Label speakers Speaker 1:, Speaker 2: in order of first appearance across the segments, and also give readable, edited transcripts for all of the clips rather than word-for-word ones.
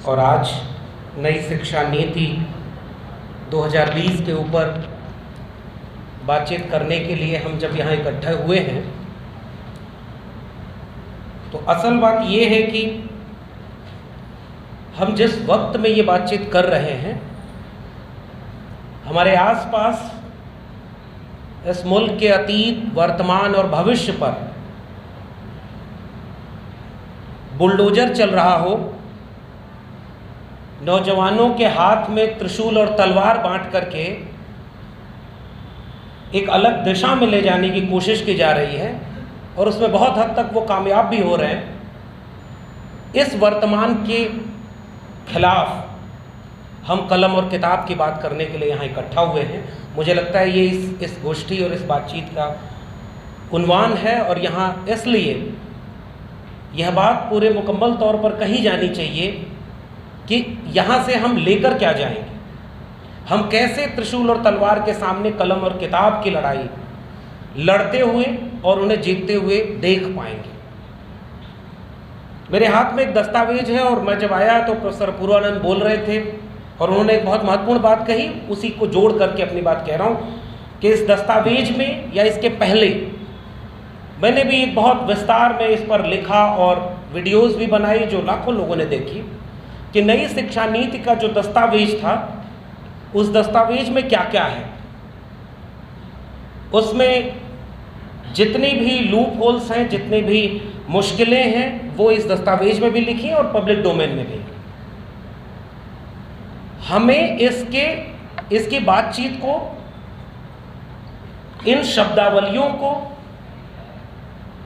Speaker 1: और आज नई शिक्षा नीति 2020 के ऊपर बातचीत करने के लिए हम जब यहाँ इकट्ठे हुए हैं तो असल बात ये है कि हम जिस वक्त में ये बातचीत कर रहे हैं, हमारे आसपास इस मुल्क के अतीत, वर्तमान और भविष्य पर बुलडोजर चल रहा हो, नौजवानों के हाथ में त्रिशूल और तलवार बांट करके एक अलग दिशा में ले जाने की कोशिश की जा रही है और उसमें बहुत हद तक वो कामयाब भी हो रहे हैं। इस वर्तमान के खिलाफ हम कलम और किताब की बात करने के लिए यहाँ इकट्ठा हुए हैं। मुझे लगता है ये इस गोष्ठी और इस बातचीत का उन्वान है और यहाँ इसलिए यह बात पूरे मुकम्मल तौर पर कही जानी चाहिए कि यहाँ से हम लेकर क्या जाएंगे, हम कैसे त्रिशूल और तलवार के सामने कलम और किताब की लड़ाई लड़ते हुए और उन्हें जीतते हुए देख पाएंगे। मेरे हाथ में एक दस्तावेज है और मैं जब आया तो प्रोफेसर पूर्वानंद बोल रहे थे और उन्होंने एक बहुत महत्वपूर्ण बात कही, उसी को जोड़ करके अपनी बात कह रहा हूँ कि इस दस्तावेज में या इसके पहले मैंने भी एक बहुत विस्तार में इस पर लिखा और वीडियोस भी बनाई जो लाखों लोगों ने देखी कि नई शिक्षा नीति का जो दस्तावेज था उस दस्तावेज में क्या क्या है। उसमें जितनी भी लूप होल्स हैं, जितनी भी मुश्किलें हैं, वो इस दस्तावेज में भी लिखी और पब्लिक डोमेन में भी। हमें इसकी बातचीत को, इन शब्दावलियों को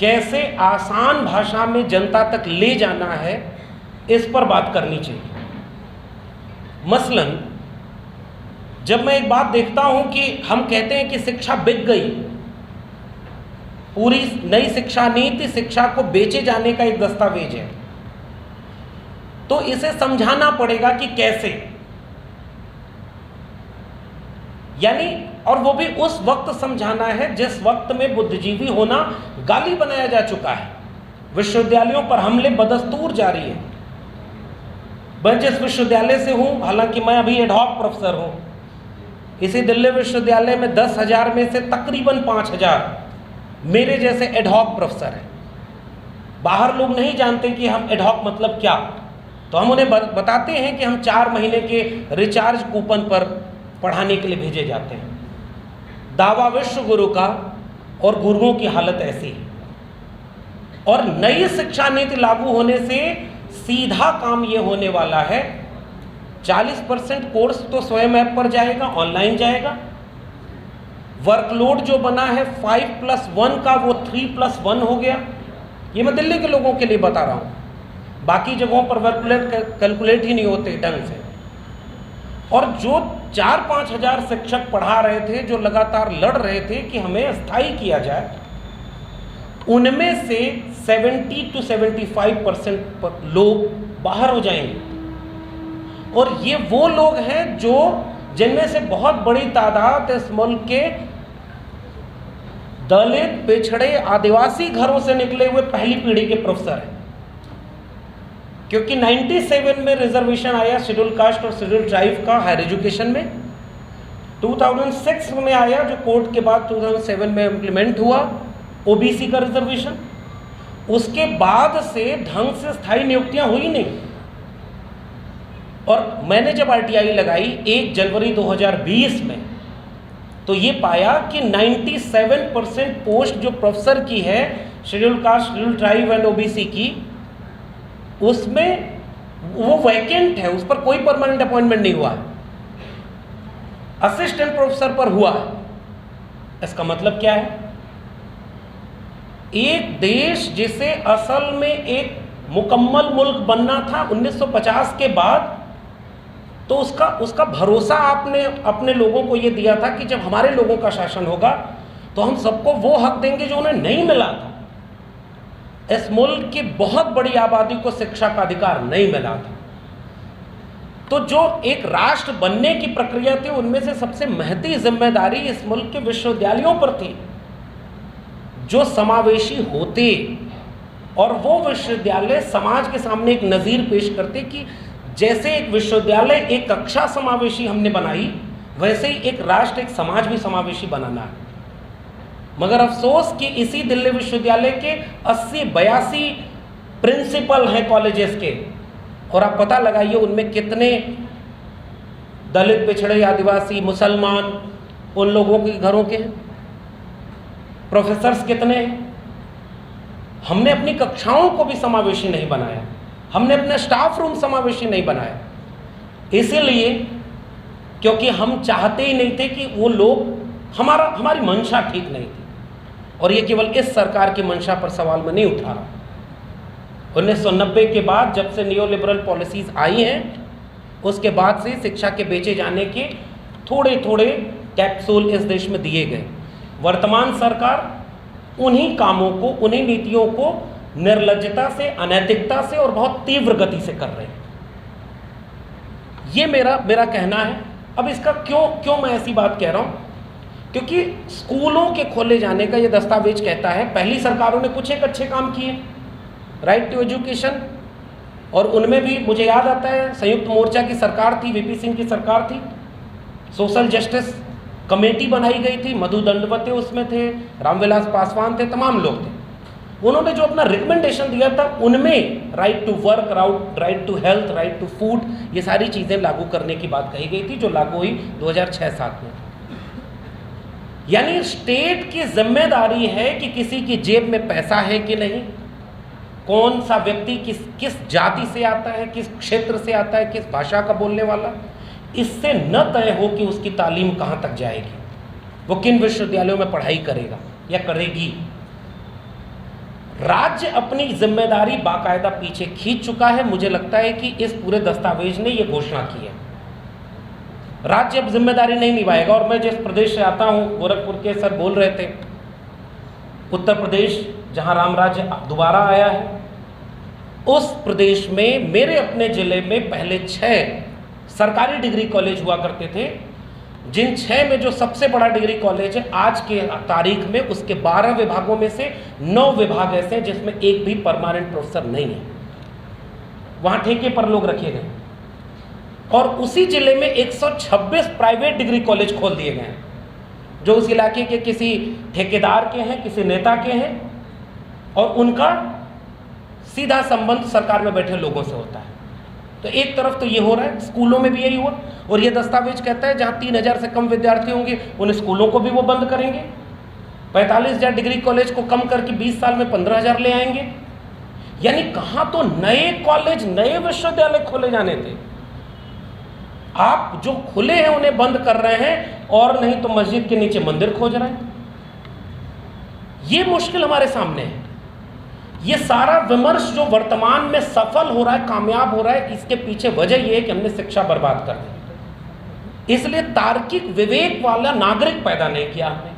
Speaker 1: कैसे आसान भाषा में जनता तक ले जाना है, इस पर बात करनी चाहिए। मसलन जब मैं एक बात देखता हूं कि हम कहते हैं कि शिक्षा बिक गई, पूरी नई शिक्षा नीति शिक्षा को बेचे जाने का एक दस्तावेज है, तो इसे समझाना पड़ेगा कि कैसे, यानी और वो भी उस वक्त समझाना है जिस वक्त में बुद्धिजीवी होना गाली बनाया जा चुका है। विश्वविद्यालयों पर हमले बदस्तूर जारी है। मैं जिस विश्वविद्यालय से हूं, हालांकि मैं अभी एडहॉक प्रोफेसर हूं, इसी दिल्ली विश्वविद्यालय में 10,000 में से तकरीबन 5,000 मेरे जैसे एडहॉक प्रोफेसर हैं। बाहर लोग नहीं जानते कि हम एडहॉक मतलब क्या, तो हम उन्हें बताते हैं कि हम 4 महीने के रिचार्ज कूपन पर पढ़ाने के लिए भेजे जाते हैं। दावा विश्व गुरु का और गुरुओं की हालत ऐसी है। और नई शिक्षा नीति लागू होने से सीधा काम ये होने वाला है, 40% कोर्स तो स्वयं ऐप पर जाएगा, ऑनलाइन जाएगा। वर्कलोड जो बना है 5+1 का वो 3+1 हो गया। ये मैं दिल्ली के लोगों के लिए बता रहा हूँ, बाकी जगहों पर वर्कलोड कैलकुलेट ही नहीं होते ढंग से। और जो 4-5 हज़ार शिक्षक पढ़ा रहे थे, जो लगातार लड़ रहे थे कि हमें स्थायी किया जाए, उनमें से 70 to 75% लोग बाहर हो जाएंगे। और ये वो लोग हैं जिनमें से बहुत बड़ी तादाद इस मुल्क के दलित, पिछड़े, आदिवासी घरों से निकले हुए पहली पीढ़ी के प्रोफेसर हैं। क्योंकि 97 में रिजर्वेशन आया शेड्यूल कास्ट और शेड्यूल ट्राइब का हायर एजुकेशन में, 2006 में आया जो कोर्ट के बाद 2007 में इम्प्लीमेंट हुआ ओबीसी का रिजर्वेशन। उसके बाद से ढंग से स्थायी नियुक्तियां हुई नहीं। और मैंने जब आरटीआई लगाई 1 जनवरी 2020 में, तो ये पाया कि 97% पोस्ट जो प्रोफेसर की है schedule caste, schedule tribe and OBC की, उसमें वो वैकेंट है, उस पर कोई परमानेंट अपॉइंटमेंट नहीं हुआ है, असिस्टेंट प्रोफेसर पर हुआ है। इसका मतलब क्या है? एक देश जिसे असल में एक मुकम्मल मुल्क बनना था 1950 के बाद, तो उसका भरोसा आपने अपने लोगों को यह दिया था कि जब हमारे लोगों का शासन होगा तो हम सबको वो हक देंगे जो उन्हें नहीं मिला था। इस मुल्क की बहुत बड़ी आबादी को शिक्षा का अधिकार नहीं मिला था। तो जो एक राष्ट्र बनने की प्रक्रिया थी, उनमें से सबसे महती जिम्मेदारी इस मुल्क के विश्वविद्यालयों पर थी, जो समावेशी होते और वो विश्वविद्यालय समाज के सामने एक नज़ीर पेश करते कि जैसे एक विश्वविद्यालय एक कक्षा समावेशी हमने बनाई, वैसे ही एक राष्ट्र, एक समाज भी समावेशी बनाना है। मगर अफसोस कि इसी दिल्ली विश्वविद्यालय के 80-82 प्रिंसिपल हैं कॉलेजेस के, और आप पता लगाइए उनमें कितने दलित, पिछड़े, आदिवासी, मुसलमान, उन लोगों के घरों के हैं। प्रोफेसर्स कितने हैं। हमने अपनी कक्षाओं को भी समावेशी नहीं बनाया, हमने अपना स्टाफ रूम समावेशी नहीं बनाया, इसीलिए क्योंकि हम चाहते ही नहीं थे कि वो लोग, हमारी मंशा ठीक नहीं थी। और ये केवल इस सरकार की मंशा पर सवाल में नहीं उठा रहा। 1990 के बाद जब से नियो लिबरल पॉलिसीज आई हैं, उसके बाद से शिक्षा के बेचे जाने के थोड़े थोड़े कैप्सूल इस देश में दिए गए। वर्तमान सरकार उन्हीं कामों को, उन्हीं नीतियों को निर्लज्जता से, अनैतिकता से और बहुत तीव्र गति से कर रहे हैं। ये मेरा कहना है। अब इसका क्यों मैं ऐसी बात कह रहा हूं? क्योंकि स्कूलों के खोले जाने का ये दस्तावेज कहता है, पहली सरकारों ने कुछ एक अच्छे काम किए, राइट टू एजुकेशन, और उनमें भी मुझे याद आता है संयुक्त मोर्चा की सरकार थी, वीपी सिंह की सरकार थी, सोशल जस्टिस कमेटी बनाई गई थी, मधु दंडवते उसमें थे, रामविलास पासवान थे, तमाम लोग थे। उन्होंने जो अपना रिकमेंडेशन दिया था उनमें right to work, right to health, right to food, ये सारी चीज़ें लागू करने की बात कही गई थी, जो लागू हुई 2006-07 में। यानी स्टेट की जिम्मेदारी है कि किसी की जेब में पैसा है कि नहीं, कौन सा व्यक्ति किस जाति से आता है, किस क्षेत्र से आता है, किस भाषा का बोलने वाला, इससे न तय हो कि उसकी तालीम कहाँ तक जाएगी, वो किन विश्वविद्यालयों में पढ़ाई करेगा या करेगी। राज्य अपनी जिम्मेदारी बाकायदा पीछे खींच चुका है। मुझे लगता है कि इस पूरे दस्तावेज ने यह घोषणा की है, राज्य अब जिम्मेदारी नहीं निभाएगा। और मैं जिस प्रदेश से आता हूं, गोरखपुर के सर बोल रहे थे, उत्तर प्रदेश जहां राम राज्य दोबारा आया है, उस प्रदेश में मेरे अपने जिले में पहले 6 सरकारी डिग्री कॉलेज हुआ करते थे, जिन 6 में जो सबसे बड़ा डिग्री कॉलेज है आज के तारीख में, उसके 12 विभागों में से 9 विभाग ऐसे हैं जिसमें एक भी परमानेंट प्रोफेसर नहीं है, वहां ठेके पर लोग रखे गए। और उसी जिले में 126 प्राइवेट डिग्री कॉलेज खोल दिए गए हैं, जो उस इलाके के किसी ठेकेदार के हैं, किसी नेता के हैं, और उनका सीधा संबंध सरकार में बैठे लोगों से होता है। तो एक तरफ तो ये हो रहा है, स्कूलों में भी यही हुआ। और ये दस्तावेज कहता है जहां 3000 से कम विद्यार्थी होंगे उन स्कूलों को भी वो बंद करेंगे, 45,000 डिग्री कॉलेज को कम करके 20 साल में 15,000 ले आएंगे। यानी कहां तो नए कॉलेज, नए विश्वविद्यालय खोले जाने थे, आप जो खुले हैं उन्हें बंद कर रहे हैं, और नहीं तो मस्जिद के नीचे मंदिर खोज रहे हैं। ये मुश्किल हमारे सामने है। ये सारा विमर्श जो वर्तमान में सफल हो रहा है, कामयाब हो रहा है, इसके पीछे वजह यह है कि हमने शिक्षा बर्बाद कर दी। इसलिए तार्किक विवेक वाला नागरिक पैदा नहीं किया हमने।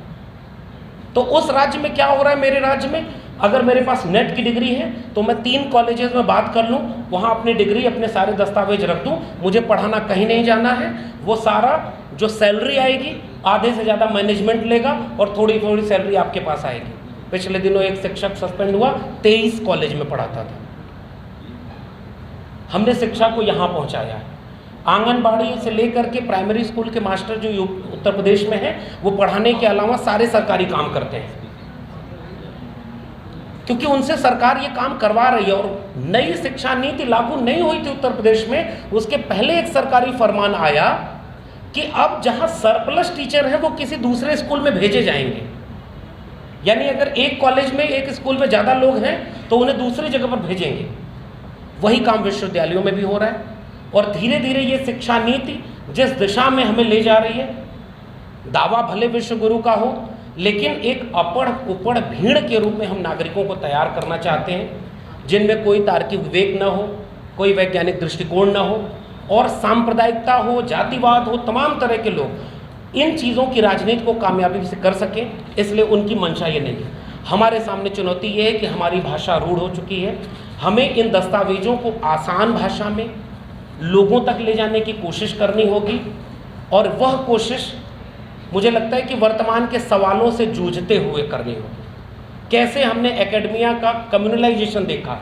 Speaker 1: तो उस राज्य में क्या हो रहा है, मेरे राज्य में, अगर मेरे पास नेट की डिग्री है तो मैं 3 कॉलेजेस में बात कर लूं, वहां अपनी डिग्री, अपने सारे दस्तावेज रख दूं, मुझे पढ़ाना कहीं नहीं जाना है। वो सारा जो सैलरी आएगी, आधे से ज़्यादा मैनेजमेंट लेगा और थोड़ी थोड़ी सैलरी आपके पास आएगी। पिछले दिनों एक शिक्षक सस्पेंड हुआ, 23 कॉलेज में पढ़ाता था। हमने शिक्षा को यहाँ पहुँचाया है। आंगनबाड़ी से लेकर के प्राइमरी स्कूल के मास्टर जो उत्तर प्रदेश में है, वो पढ़ाने के अलावा सारे सरकारी काम करते हैं, क्योंकि उनसे सरकार ये काम करवा रही है। और नई शिक्षा नीति लागू नहीं हुई थी उत्तर प्रदेश में, उसके पहले एक सरकारी फरमान आया कि अब जहां सरप्लस टीचर है वो किसी दूसरे स्कूल में भेजे जाएंगे। यानी अगर एक कॉलेज में, एक स्कूल में ज़्यादा लोग हैं तो उन्हें दूसरी जगह पर भेजेंगे। वही काम विश्वविद्यालयों में भी हो रहा है। और धीरे धीरे ये शिक्षा नीति जिस दिशा में हमें ले जा रही है, दावा भले विश्व गुरु का हो, लेकिन एक अपढ़ उपढ़ भीड़ के रूप में हम नागरिकों को तैयार करना चाहते हैं, जिनमें कोई तार्किक विवेक न हो, कोई वैज्ञानिक दृष्टिकोण न हो, और सांप्रदायिकता हो, जातिवाद हो, तमाम तरह के लोग इन चीज़ों की राजनीति को कामयाबी से कर सकें। इसलिए उनकी मंशा ये नहीं है। हमारे सामने चुनौती ये है कि हमारी भाषा रूढ़ हो चुकी है। हमें इन दस्तावेजों को आसान भाषा में लोगों तक ले जाने की कोशिश करनी होगी, और वह कोशिश मुझे लगता है कि वर्तमान के सवालों से जूझते हुए करनी होगी। कैसे हमने एकेडमिया का कम्युनलाइजेशन देखा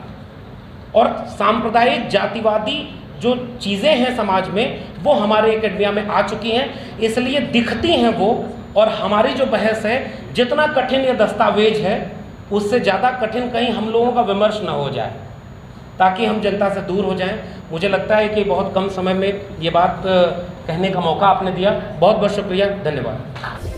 Speaker 1: और सांप्रदायिक जातिवादी जो चीज़ें हैं समाज में वो हमारे एकेडमिया में आ चुकी हैं, इसलिए दिखती हैं वो। और हमारी जो बहस है, जितना कठिन ये दस्तावेज है उससे ज़्यादा कठिन कहीं हम लोगों का विमर्श ना हो जाए, ताकि हम जनता से दूर हो जाएं। मुझे लगता है कि बहुत कम समय में ये बात कहने का मौका आपने दिया। बहुत बहुत शुक्रिया, धन्यवाद।